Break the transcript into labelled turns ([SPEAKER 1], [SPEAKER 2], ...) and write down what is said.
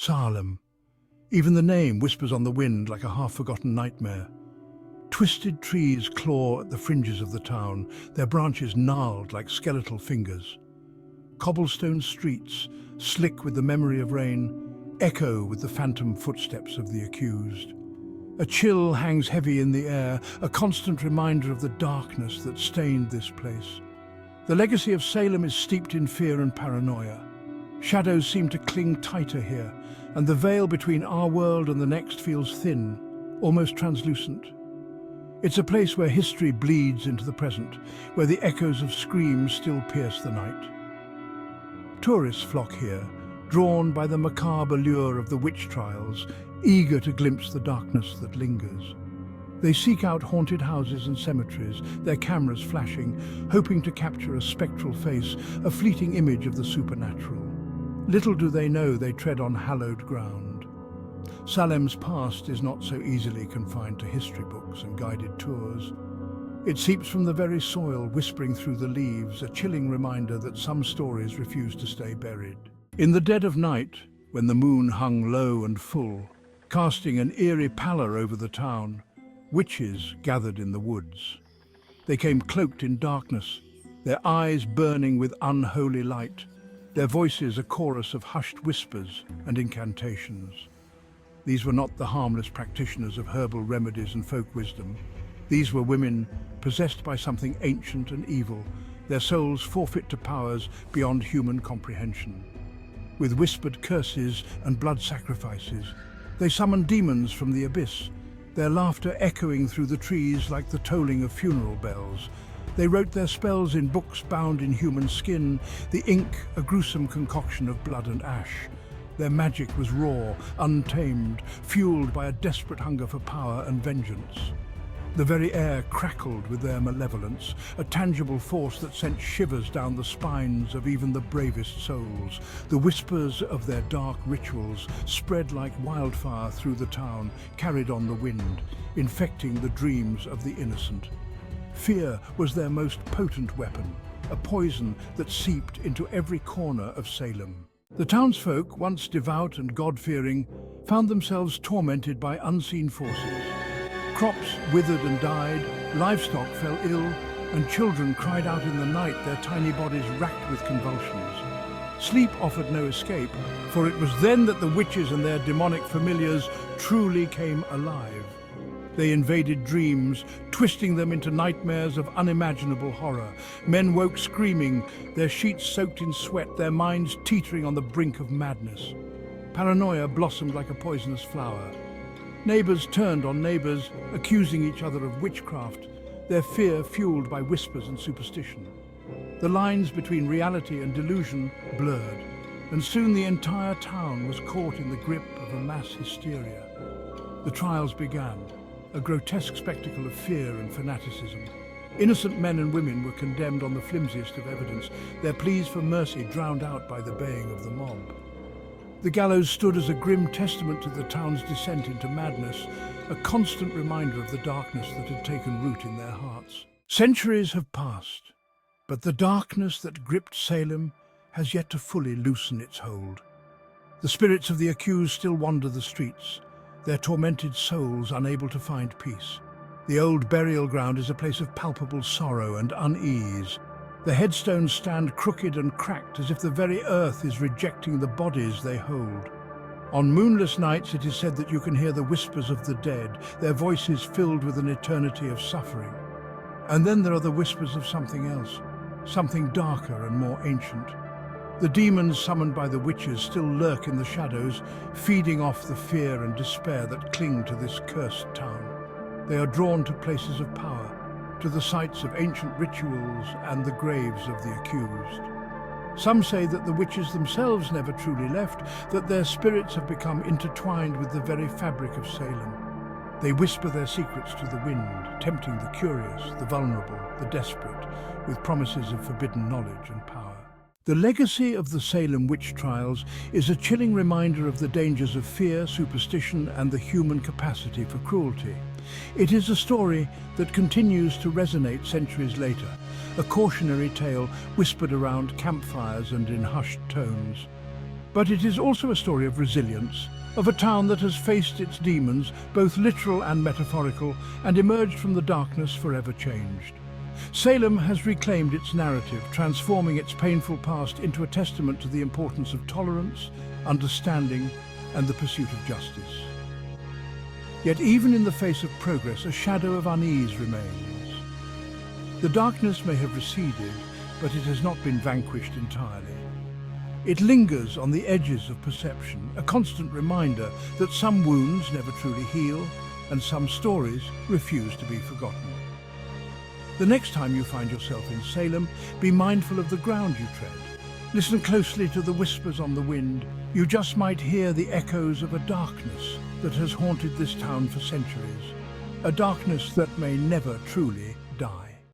[SPEAKER 1] Salem. Even the name whispers on the wind like a half-forgotten nightmare. Twisted trees claw at the fringes of the town, their branches gnarled like skeletal fingers. Cobblestone streets, slick with the memory of rain, echo with the phantom footsteps of the accused. A chill hangs heavy in the air, a constant reminder of the darkness that stained this place. The legacy of Salem is steeped in fear and paranoia. Shadows seem to cling tighter here, and the veil between our world and the next feels thin, almost translucent. It's a place where history bleeds into the present, where the echoes of screams still pierce the night. Tourists flock here, drawn by the macabre lure of the witch trials, eager to glimpse the darkness that lingers. They seek out haunted houses and cemeteries, their cameras flashing, hoping to capture a spectral face, a fleeting image of the supernatural. Little do they know they tread on hallowed ground. Salem's past is not so easily confined to history books and guided tours. It seeps from the very soil, whispering through the leaves, a chilling reminder that some stories refuse to stay buried. In the dead of night, when the moon hung low and full, casting an eerie pallor over the town, witches gathered in the woods. They came cloaked in darkness, their eyes burning with unholy light, their voices a chorus of hushed whispers and incantations. These were not the harmless practitioners of herbal remedies and folk wisdom. These were women possessed by something ancient and evil, their souls forfeit to powers beyond human comprehension. With whispered curses and blood sacrifices, they summoned demons from the abyss, their laughter echoing through the trees like the tolling of funeral bells. They wrote their spells in books bound in human skin, the ink a gruesome concoction of blood and ash. Their magic was raw, untamed, fueled by a desperate hunger for power and vengeance. The very air crackled with their malevolence, a tangible force that sent shivers down the spines of even the bravest souls. The whispers of their dark rituals spread like wildfire through the town, carried on the wind, infecting the dreams of the innocent. Fear was their most potent weapon, a poison that seeped into every corner of Salem. The townsfolk, once devout and God-fearing, found themselves tormented by unseen forces. Crops withered and died, livestock fell ill, and children cried out in the night, their tiny bodies racked with convulsions. Sleep offered no escape, for it was then that the witches and their demonic familiars truly came alive. They invaded dreams, twisting them into nightmares of unimaginable horror. Men woke screaming, their sheets soaked in sweat, their minds teetering on the brink of madness. Paranoia blossomed like a poisonous flower. Neighbors turned on neighbors, accusing each other of witchcraft, their fear fueled by whispers and superstition. The lines between reality and delusion blurred, and soon the entire town was caught in the grip of a mass hysteria. The trials began, a grotesque spectacle of fear and fanaticism. Innocent men and women were condemned on the flimsiest of evidence, their pleas for mercy drowned out by the baying of the mob. The gallows stood as a grim testament to the town's descent into madness, a constant reminder of the darkness that had taken root in their hearts. Centuries have passed, but the darkness that gripped Salem has yet to fully loosen its hold. The spirits of the accused still wander the streets, their tormented souls unable to find peace. The old burial ground is a place of palpable sorrow and unease. The headstones stand crooked and cracked as if the very earth is rejecting the bodies they hold. On moonless nights it is said that you can hear the whispers of the dead, their voices filled with an eternity of suffering. And then there are the whispers of something else, something darker and more ancient. The demons summoned by the witches still lurk in the shadows, feeding off the fear and despair that cling to this cursed town. They are drawn to places of power, to the sites of ancient rituals and the graves of the accused. Some say that the witches themselves never truly left, that their spirits have become intertwined with the very fabric of Salem. They whisper their secrets to the wind, tempting the curious, the vulnerable, the desperate, with promises of forbidden knowledge and power. The legacy of the Salem witch trials is a chilling reminder of the dangers of fear, superstition, and the human capacity for cruelty. It is a story that continues to resonate centuries later, a cautionary tale whispered around campfires and in hushed tones. But it is also a story of resilience, of a town that has faced its demons, both literal and metaphorical, and emerged from the darkness forever changed. Salem has reclaimed its narrative, transforming its painful past into a testament to the importance of tolerance, understanding, and the pursuit of justice. Yet even in the face of progress, a shadow of unease remains. The darkness may have receded, but it has not been vanquished entirely. It lingers on the edges of perception, a constant reminder that some wounds never truly heal, and some stories refuse to be forgotten. The next time you find yourself in Salem, be mindful of the ground you tread. Listen closely to the whispers on the wind. You just might hear the echoes of a darkness that has haunted this town for centuries, a darkness that may never truly die.